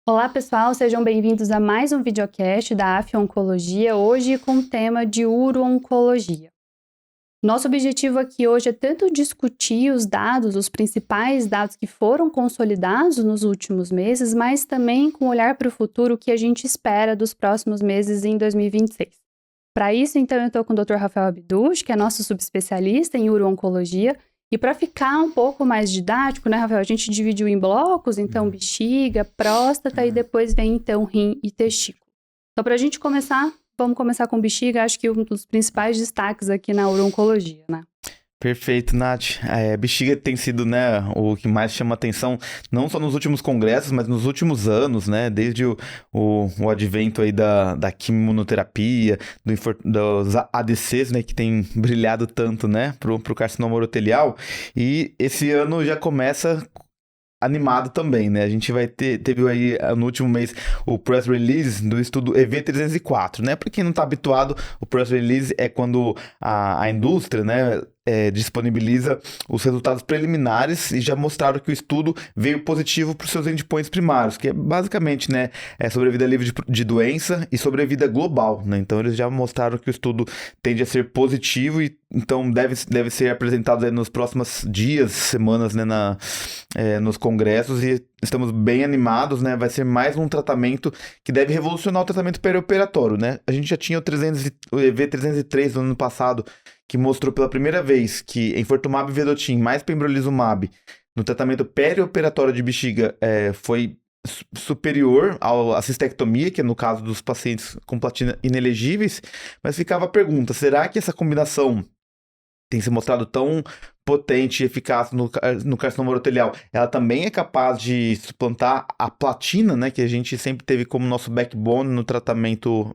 Olá pessoal, sejam bem-vindos a mais um videocast da AF Oncologia, hoje com o tema de uro-oncologia. Nosso objetivo aqui hoje é tanto discutir os dados, os principais dados que foram consolidados nos últimos meses, mas também com olhar para o futuro, o que a gente espera dos próximos meses em 2026. Para isso, então, eu estou com o Dr. Rafael Abduch, que é nosso subespecialista em uro-oncologia. E para ficar um pouco mais didático, né, Rafael? A gente dividiu em blocos, então bexiga, próstata e depois vem então rim e testículo. Então, para a gente começar, vamos começar com bexiga, acho que um dos principais destaques aqui na uro-oncologia, né? Perfeito, Nath. Bexiga tem sido, né, o que mais chama atenção, não só nos últimos congressos, mas nos últimos anos, né, desde o advento aí da quimioterapia, dos ADCs, né, que tem brilhado tanto, né, pro carcinoma urotelial, e esse ano já começa animado também, né? A gente teve aí no último mês o press release do estudo EV304, né? Para quem não está habituado, o press release é quando a indústria, né, disponibiliza os resultados preliminares e já mostraram que o estudo veio positivo para os seus endpoints primários, que é basicamente, né, sobrevida livre de doença e sobrevida global, né? Então eles já mostraram que o estudo tende a ser positivo e então deve ser apresentado aí nos próximos dias, semanas, né, nos congressos, e estamos bem animados, né? Vai ser mais um tratamento que deve revolucionar o tratamento perioperatório, né? A gente já tinha o EV303 no ano passado, que mostrou pela primeira vez que enfortumab vedotin mais pembrolizumab no tratamento perioperatório de bexiga foi superior à cistectomia, que é no caso dos pacientes com platina inelegíveis, mas ficava a pergunta, será que essa combinação tem se mostrado tão potente e eficaz no carcinoma urotelial, ela também é capaz de suplantar a platina, né, que a gente sempre teve como nosso backbone no tratamento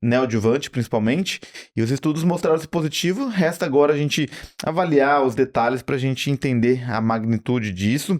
neoadjuvante, principalmente, e os estudos mostraram-se positivo. Resta agora a gente avaliar os detalhes para a gente entender a magnitude disso,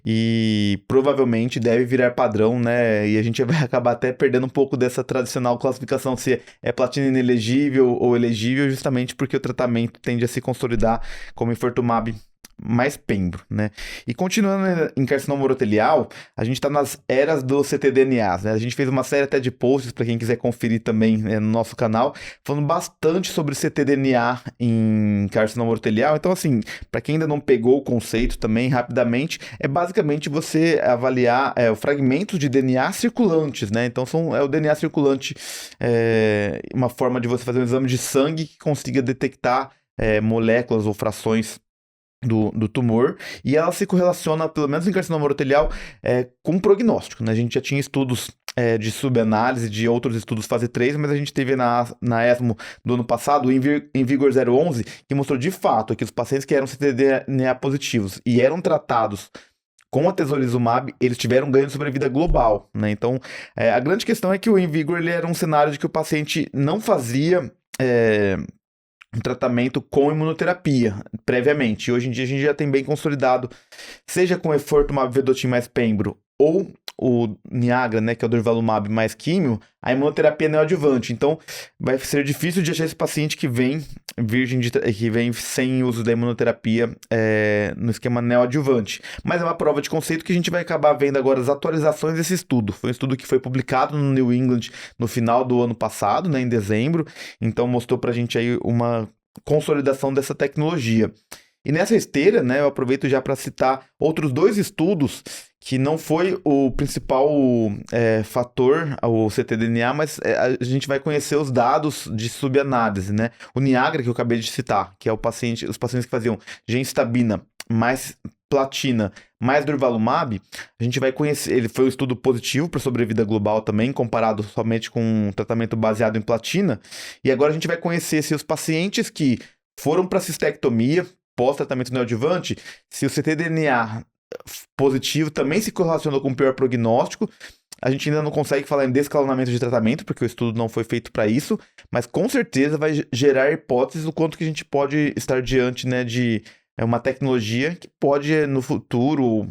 e provavelmente deve virar padrão, né, e a gente vai acabar até perdendo um pouco dessa tradicional classificação se é platina inelegível ou elegível, justamente porque o tratamento tende a se consolidar como enfortumab mais pembro, né? E continuando em carcinoma urotelial, a gente está nas eras do ctDNAs, né? A gente fez uma série até de posts para quem quiser conferir também, no nosso canal, falando bastante sobre ctDNA em carcinoma urotelial. Então, assim, para quem ainda não pegou o conceito também, rapidamente, é basicamente você avaliar os fragmentos de DNA circulantes, né? Então, o DNA circulante, uma forma de você fazer um exame de sangue que consiga detectar moléculas ou frações do tumor, e ela se correlaciona, pelo menos em carcinoma urotelial, com prognóstico, né? A gente já tinha estudos de subanálise, de outros estudos fase 3, mas a gente teve na ESMO do ano passado, o IMvigor 011, que mostrou de fato que os pacientes que eram ctDNA positivos e eram tratados com a atezolizumab, eles tiveram ganho de sobrevida global, né? Então, a grande questão é que o IMvigor ele era um cenário de que o paciente não fazia um tratamento com imunoterapia previamente. E hoje em dia a gente já tem bem consolidado, seja com enfortumab vedotin mais pembro ou o Niagara, né, que é o durvalumab mais químio, a imunoterapia neoadjuvante. Então, vai ser difícil de achar esse paciente que vem que vem sem uso da imunoterapia no esquema neoadjuvante. Mas é uma prova de conceito que a gente vai acabar vendo agora as atualizações desse estudo. Foi um estudo que foi publicado no New England no final do ano passado, né, em dezembro. Então, mostrou pra gente aí uma consolidação dessa tecnologia. E nessa esteira, né, eu aproveito já para citar outros dois estudos que não foi o principal fator, o ctDNA, mas a gente vai conhecer os dados de subanálise, né? O Niagara, que eu acabei de citar, que é os pacientes que faziam gemcitabina mais platina mais durvalumab, a gente vai conhecer, ele foi um estudo positivo para sobrevida global também, comparado somente com um tratamento baseado em platina, e agora a gente vai conhecer se os pacientes que foram para cistectomia, pós-tratamento neoadjuvante, se o ctDNA positivo também se correlacionou com o pior prognóstico. A gente ainda não consegue falar em descalonamento de tratamento, porque o estudo não foi feito para isso, mas com certeza vai gerar hipóteses do quanto que a gente pode estar diante, né, de uma tecnologia que pode, no futuro,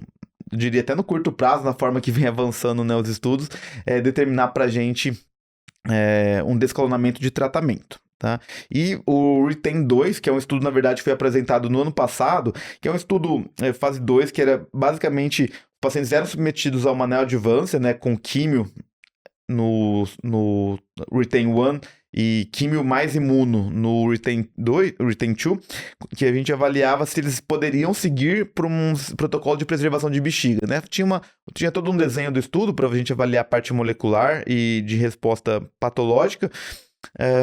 eu diria até no curto prazo, na forma que vem avançando, né, os estudos, determinar para a gente um descalonamento de tratamento. Tá? E o RETAIN 2, que é um estudo, na verdade, que foi apresentado no ano passado, que é um estudo fase 2, que era basicamente pacientes eram submetidos a uma neoadjuvância, né, com químio no Retain 1 e químio mais imuno no Retain 2, que a gente avaliava se eles poderiam seguir por um protocolo de preservação de bexiga, né? Tinha todo um desenho do estudo para a gente avaliar a parte molecular e de resposta patológica,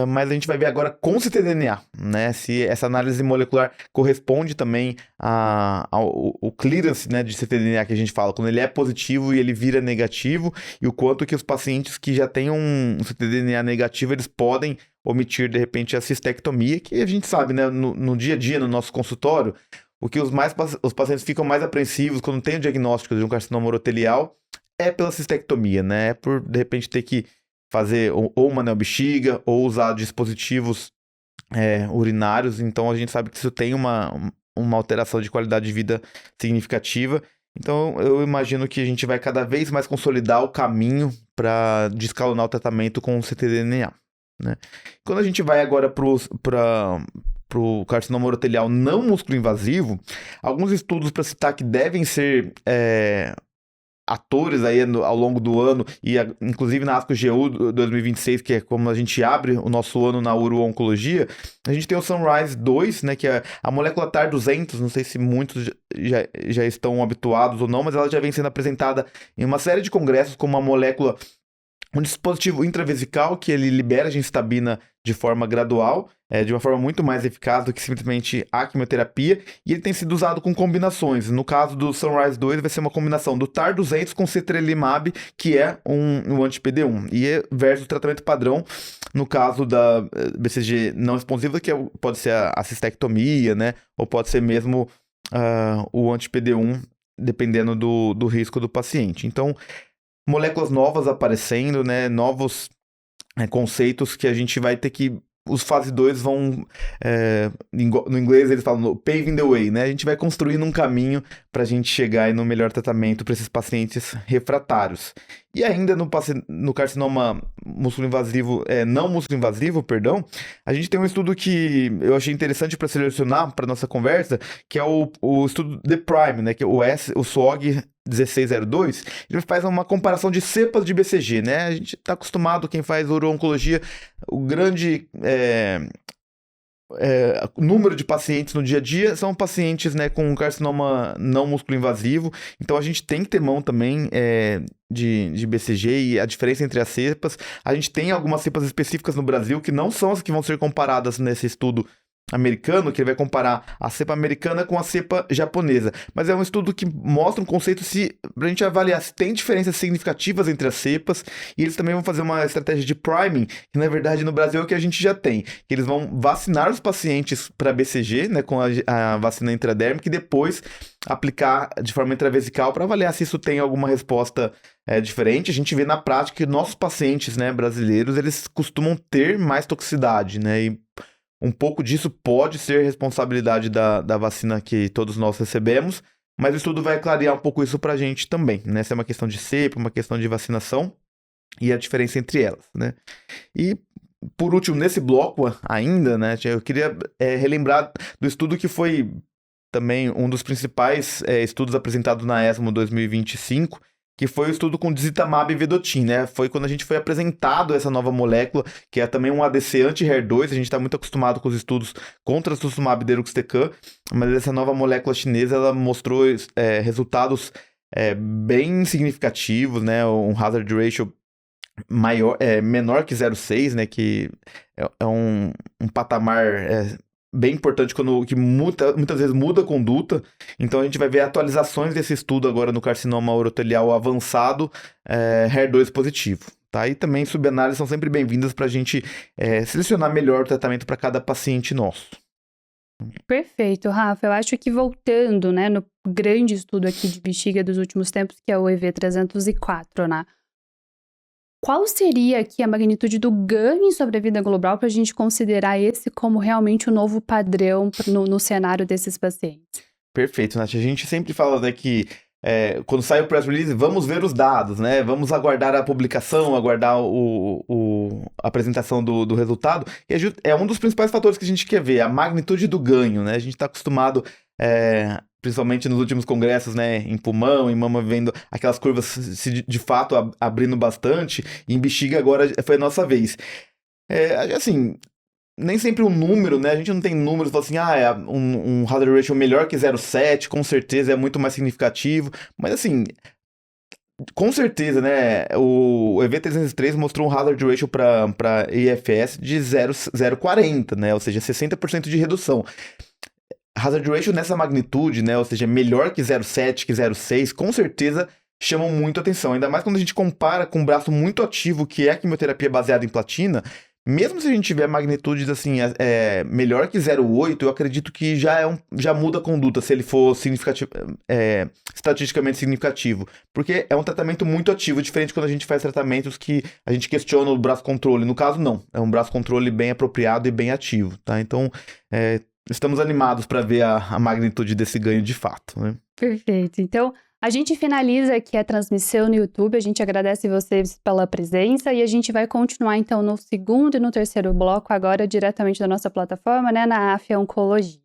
mas a gente vai ver agora com ctDNA, né? Se essa análise molecular corresponde também ao clearance, né, de ctDNA que a gente fala, quando ele é positivo e ele vira negativo, e o quanto que os pacientes que já têm um ctDNA negativo, eles podem omitir, de repente, a cistectomia, que a gente sabe, né, no dia a dia, no nosso consultório, o que os pacientes ficam mais apreensivos quando tem o diagnóstico de um carcinoma urotelial é pela cistectomia, né? É por, de repente, ter que fazer ou uma neobexiga ou usar dispositivos urinários. Então a gente sabe que isso tem uma alteração de qualidade de vida significativa. Então eu imagino que a gente vai cada vez mais consolidar o caminho para descalonar o tratamento com o ctDNA, né? Quando a gente vai agora para o carcinoma urotelial não músculo invasivo, alguns estudos para citar que devem ser atores aí ao longo do ano, e inclusive na ASCO-GU 2026, que é como a gente abre o nosso ano na uro-oncologia, a gente tem o Sunrise 2, né, que é a molécula TAR-200, não sei se muitos já estão habituados ou não, mas ela já vem sendo apresentada em uma série de congressos como uma molécula, um dispositivo intravesical que ele libera a gencitabina de forma gradual, de uma forma muito mais eficaz do que simplesmente a quimioterapia, e ele tem sido usado com combinações. No caso do Sunrise 2, vai ser uma combinação do TAR-200 com Cetrelimab, que é um anti-PD-1, e versus o tratamento padrão, no caso da BCG não responsiva, que pode ser a cistectomia, né, ou pode ser mesmo o anti-PD-1, dependendo do risco do paciente. Então, moléculas novas aparecendo, né, novos conceitos que a gente vai ter que... Os fase 2 vão... no inglês eles falam paving the way, né? A gente vai construindo um caminho para a gente chegar aí no melhor tratamento para esses pacientes refratários. E ainda no carcinoma músculo invasivo, não músculo invasivo, perdão, a gente tem um estudo que eu achei interessante para selecionar para nossa conversa, que é o estudo The Prime, né? Que é o SWOG 1602, ele faz uma comparação de cepas de BCG, né? A gente está acostumado, quem faz uro-oncologia, o grande número de pacientes no dia a dia são pacientes, né, com carcinoma não músculo invasivo, então a gente tem que ter mão também de BCG e a diferença entre as cepas. A gente tem algumas cepas específicas no Brasil que não são as que vão ser comparadas nesse estudo americano, que ele vai comparar a cepa americana com a cepa japonesa, mas é um estudo que mostra um conceito para a gente avaliar se tem diferenças significativas entre as cepas, e eles também vão fazer uma estratégia de priming, que na verdade no Brasil é o que a gente já tem, que eles vão vacinar os pacientes para BCG, né, com a vacina intradérmica, e depois aplicar de forma intravesical para avaliar se isso tem alguma resposta diferente. A gente vê na prática que nossos pacientes, né, brasileiros, eles costumam ter mais toxicidade, né, e um pouco disso pode ser responsabilidade da vacina que todos nós recebemos, mas o estudo vai clarear um pouco isso para a gente também, né? Se é uma questão de cepa, uma questão de vacinação e a diferença entre elas, né? E, por último, nesse bloco ainda, né, eu queria relembrar do estudo que foi também um dos principais estudos apresentados na ESMO 2025, que foi o estudo com Dizitamab e Vedotin, né? Foi quando a gente foi apresentado essa nova molécula, que é também um ADC anti-HER2. A gente está muito acostumado com os estudos contra trastuzumab deruxtecan, mas essa nova molécula chinesa, ela mostrou resultados bem significativos, né? Um hazard ratio menor que 0,6, né? Que é um patamar bem importante que muitas vezes muda a conduta. Então a gente vai ver atualizações desse estudo agora no carcinoma urotelial avançado, HER2 positivo. Tá? E também subanálises são sempre bem-vindas para a gente selecionar melhor o tratamento para cada paciente nosso. Perfeito, Rafa. Eu acho que voltando, né, no grande estudo aqui de bexiga dos últimos tempos, que é o EV304, né? Qual seria aqui a magnitude do ganho em sobrevida global para a gente considerar esse como realmente o novo padrão no cenário desses pacientes? Perfeito, Nath. A gente sempre fala, né, que quando sai o press release, vamos ver os dados, né? Vamos aguardar a publicação, aguardar a apresentação do resultado. E é um dos principais fatores que a gente quer ver, a magnitude do ganho, né? A gente está acostumado principalmente nos últimos congressos, né, em pulmão, em mama, vendo aquelas curvas se de fato abrindo bastante, e em bexiga agora foi a nossa vez. Assim, nem sempre o número, né, a gente não tem números, fala assim, um hazard ratio melhor que 0,7, com certeza é muito mais significativo, mas assim, com certeza, né, o EV303 mostrou um hazard ratio para EFS de 0,40, né, ou seja, 60% de redução. Hazard ratio nessa magnitude, né, ou seja, melhor que 0,7, que 0,6, com certeza chamam muito atenção. Ainda mais quando a gente compara com um braço muito ativo, que é a quimioterapia baseada em platina, mesmo se a gente tiver magnitudes assim, melhor que 0,8, eu acredito que já muda a conduta se ele for estatisticamente significativo. Porque é um tratamento muito ativo, diferente quando a gente faz tratamentos que a gente questiona o braço controle. No caso, não. É um braço controle bem apropriado e bem ativo, tá? Então, estamos animados para ver a magnitude desse ganho de fato, né? Perfeito. Então, a gente finaliza aqui a transmissão no YouTube. A gente agradece vocês pela presença e a gente vai continuar, então, no segundo e no terceiro bloco, agora diretamente da nossa plataforma, né, na AFIA Oncologia.